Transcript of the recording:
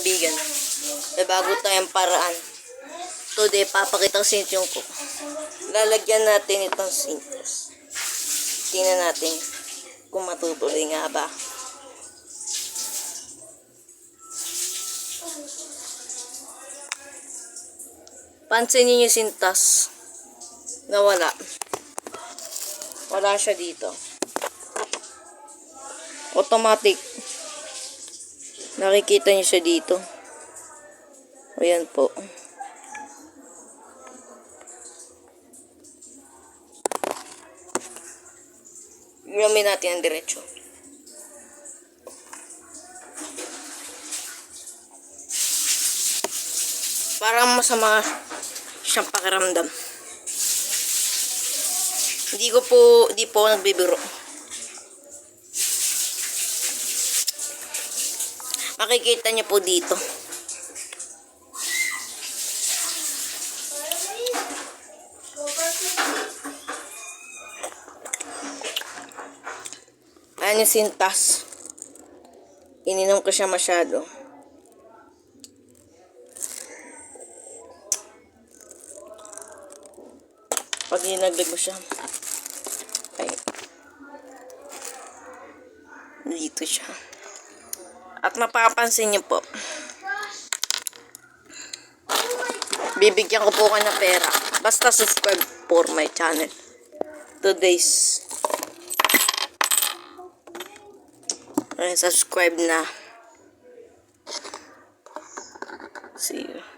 kaibigan. May bago tayong paraan. Today, papakita ko sa inyo ko. Lalagyan natin itong sintos. Tingnan natin kung matutuloy nga ba. Pansin niyo yung sintas. Nawala. Wala siya dito. Automatic. Nakikita niyo siya dito. Ayan po. Ilamin natin ang diretso. Parang masama siyang pakiramdam. Hindi po nagbibiro. Makikita niyo po dito. Ayan yung sintas. Ininom ko siya masyado. Pag hinagdag mo siya, ay, dito siya. At mapapansin niyo po, bibigyan ko po kayo ng pera. Basta subscribe for my channel. Today's subscribe na. See you.